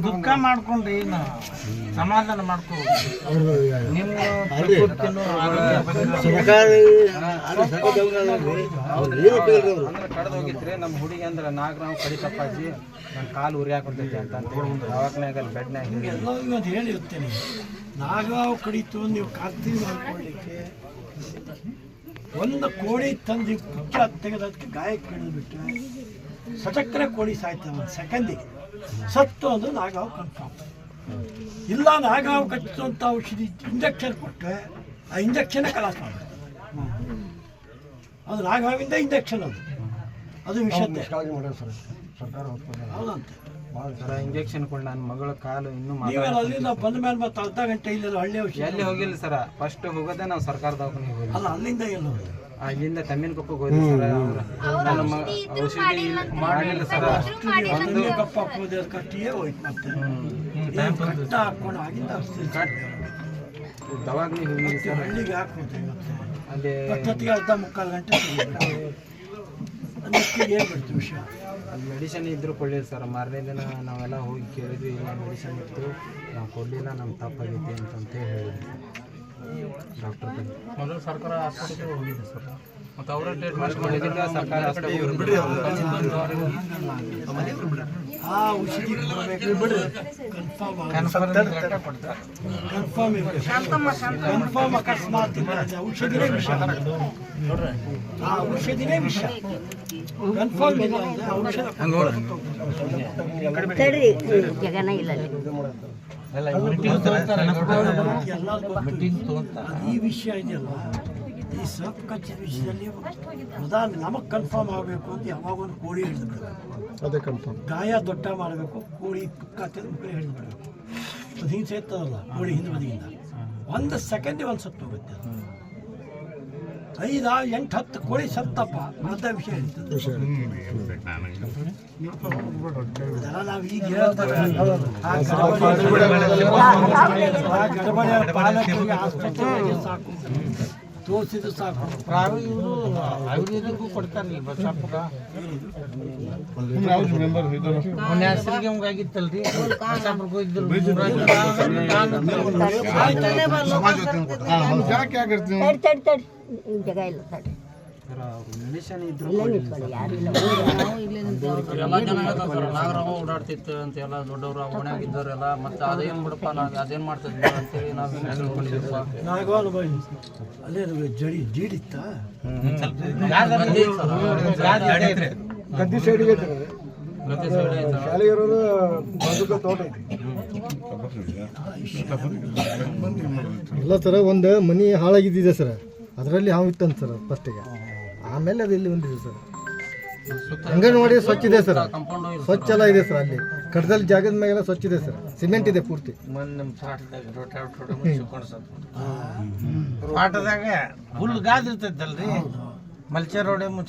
ದುಃಖ ಮಾಡ್ಕೊಂಡ್ರಿ ಸಮಾಧಾನ ಮಾಡ್ಕೊಂಡು ಕಡ್ದು ಹೋಗಿದ್ರಿ ನಮ್ಮ ಹುಡುಗಿ ಅಂದ್ರೆ ನಾಗರಾವ್ ಕಡಿತಪ್ಪಾಜಿ ನನ್ನ ಕಾಲು ಉರಿಯಾಕೊಂತೈತಿ ಅಂತ ಅವಾಗನಾಗ ಬೆಡ್ನಾಗ ಹೇಳಿರ್ತೇನೆ. ನಾಗರಾವ್ ಕಡಿತು ನೀವು ಖಾತ್ರಿ ಮಾಡ್ಕೊಳ್ಳಿಕ್ಕೆ ಒಂದು ಕೋಳಿ ತಂದು ಪುಚ್ಚ ತೆಗೆದಕ್ಕೆ ಗಾಯಕ್ಕೆ ಹಿಡಿದ್ಬಿಟ್ರೆ ಸಟಕ್ಕರೆ ಕೋಳಿ ಸಾಯ್ತವೆ ಒಂದು ಸೆಕೆಂಡಿಗೆ. ಸತ್ತು ಅಂದ್ರೆ ನಾಗಾವು ಕನ್ಫರ್ಮ್. ಇಲ್ಲ ನಾಗಾವು ಕಚ್ಚಿದಂಥ ಔಷಧಿ ಇಂಜೆಕ್ಷನ್ ಕೊಟ್ಟರೆ ಆ ಇಂಜೆಕ್ಷನ್ನೇ ಕಲಾಸ ಮಾಡ್ತಾರೆ. ಅದು ನಾಗಾವಿಂದ ಇಂಜೆಕ್ಷನ್ ಅದು ವಿಷಯದ್ದೇ. ಹೌದಂತೆ ಇಂಜೆಕ್ಷನ್ ಕೊಂಡು ನನ್ನ ಮಗಳ ಕಾಲು ಇನ್ನೂ ಅಲ್ಲಿಂದ ಬಂದ ಮೇಲೆ ಮತ್ತೆ ಅರ್ಧ ಗಂಟೆ ಇಲ್ಲ ಹಳ್ಳಿ ಔಷಧಿ ಎಲ್ಲಿ ಹೋಗಿಲ್ಲ ಸರ. ಫಸ್ಟ್ ಹೋಗೋದೇ ನಾವು ಸರ್ಕಾರ ದವಾಖಾನೆಗೆ ಹೋಗಿ ಅಲ್ಲ ಅಲ್ಲಿಂದ ಎಲ್ಲ ಅಲ್ಲಿಂದ ತಮ್ಮಿನಕೊಪ್ಪಗೆ ಹೋಗಿ ಸರ. ನಮ್ಮ ಔಷಧಿ ಮಾಡಿಲ್ಲ ಸರ. ಕಪ್ಪ ಹಾಕೋದು ಕಟ್ಟಿಯೇ ಹೋಯ್ತು ಮತ್ತೆ ಕಟ್ಟ ಹಾಕೊಂಡು ಆಗಿಂದ ದವಾಖಾನೆಗೆ ಹೋಗಿ ಸರ್. ಹಳ್ಳಿಗೆ ಹಾಕೋದು ಅದೇ ಅಷ್ಟೊತ್ತಿಗೆ ಅರ್ಧ ಮುಕ್ಕಾಲು ಗಂಟೆ ಹೇಳ್ಬಿಡ್ತು ವಿಷಯ. ಅದು ಮೆಡಿಸಿನ್ ಇದ್ದರೂ ಕೊಡಲಿಲ್ಲ ಸರ್. ಮಾರನೇ ದಿನ ನಾವೆಲ್ಲ ಹೋಗಿ ಕೇಳಿದ್ವಿ, ಇಲ್ಲ ಮೆಡಿಸಿನ್ ಇತ್ತು ನಾವು ಕೊಡಲಿಲ್ಲ, ನಮ್ಮ ತಪ್ಪಾಗೈತಿ ಅಂತಂತ ಹೇಳಿದ್ವಿ ಡಾಕ್ಟರ್ ಕಡೆ. ಮೊದಲು ಸರ್ಕಾರ ಆಸ್ಪತ್ರೆಗೆ ಹೋಗಿದೆ ಸರ್. ಮತ್ತು ಅವರೇ ಟ್ರೀಟ್ಮೆಂಟ್ ಮಾಡಿದ್ದಿಲ್ಲ ಸರ್ಕಾರ ಆಸ್ಪತ್ರೆಗೆ. ಆ ಔಷಧಿ ಕನ್ಫರ್ಮ್ ಅಕಸ್ಮಾತ್ ಔಷಧಿನೇ ವಿಷ. ಆ ಔಷಧಿನೇ ವಿಷ ಕನ್ಫರ್ಮ್ ಇಲ್ಲ ಈ ವಿಷಯ ಇದೆಯಲ್ಲ, ಈ ಸಪ್ ಕಚ್ಚಿದ ವಿಷಯದಲ್ಲಿ ಉದಾಹರಣೆ ನಮಗೆ ಕನ್ಫರ್ಮ್ ಆಗಬೇಕು ಅಂತ ಯಾವಾಗ ಒಂದು ಕೋಳಿ ಹಿಡಿದ್ಬಿಡ್ಬೇಕು. ಅದೇ ಕನ್ಫರ್ಮ್. ಗಾಯ ದೊಡ್ಡ ಮಾಡಬೇಕು, ಕೋಳಿ ಪುಕ್ಕ ಮುಕ್ಕಳಿ ಹಿಡಿದ್ಬಿಡ್ಬೇಕು. ಅದು ಹಿಂಗೆ ಸೇರ್ತದಲ್ಲ ಕೋಳಿ ಹಿಂದೆ ಬದಿಯಿಂದ ಒಂದು ಸೆಕೆಂಡಿಗೆ ಒಂದು ಸತ್ತು ಹೋಗುತ್ತೆ. 5, 8, 10 ಕೋಳಿ ಸತ್ತಪ್ಪ ಅರ್ಧ ವಿಷಯ ಹೇಳ್ತದೆ. ಅದೆಲ್ಲ ನಾವು ಈಗ ಹೇಳ್ತಾರೆ ಗಡಬಡಿಯ ಪಾಲಕರಿಗೆ ಆಸ್ಪತ್ರೆಗೆ ಸಾಕು ತೋರಿಸಿದ್ರು ಸಾಕು. ಆಯುರ್ವೇದಿಕ್ಕೂ ಕೊಡ್ತಾರಲ್ಲ ಬಸಪ್ಪಗ ಆಗಿತ್ತಲ್ರಿ ಬಸಪ್ಪರ್ಗೆ ಹೋಗಿದ್ರು. ಮೆಡಿಸಿನ್ ಇದ್ರು ಎಲ್ಲ ಜನ ನಾಗರಾವ ಓಡಾಡ್ತಿತ್ತು ಅಂತ ಎಲ್ಲ ದೊಡ್ಡವರು ಓಣ್ಯಾಗಿದ್ದವರೆಲ್ಲ. ಮತ್ತೆ ಅದೇನು ಬಿಡಪ್ಪ ಅದೇನು ಮಾಡ್ತಿದ್ವಿ ಅಂತೇಳಿ ನಾವು ತಿಳ್ಕೊಂಡಿದ್ದೀವಿ. ಅಲ್ಲೇ ಜಡಿ ಜೀಡಿತ್ತ ಗದ್ದೆ ಸೈಡಿಗೆ ಇಲ್ಲ ಸರ. ಒಂದು ಮನಿ ಹಾಳಾಗಿದ್ದಿದೆ ಸರ್, ಅದರಲ್ಲಿ ಹಾವು ಇತ್ತಂತ ಸರ್ ಫಸ್ಟಿಗೆ. ಆಮೇಲೆ ಅದು ಇಲ್ಲಿ ಬಂದಿದೆ ಸರ್. ಅಂಗನವಾಡಿ ಸ್ವಚ್ಛ ಇದೆ ಸರ್, ಸ್ವಚ್ಛ ಎಲ್ಲ ಇದೆ ಸರ್. ಅಲ್ಲಿ ಕಡದಲ್ಲಿ ಜಾಗದ ಮೇಲೆಲ್ಲ ಸ್ವಚ್ಛ ಇದೆ ಸರ್, ಸಿಮೆಂಟ್ ಇದೆ ಪೂರ್ತಿ. ಪಾಠದಾಗ ಫುಲ್ ಗಾದ್ ಇರ್ತೈತಲ್ರಿ ಮಲ್ಚರ್ ರೋಡೆ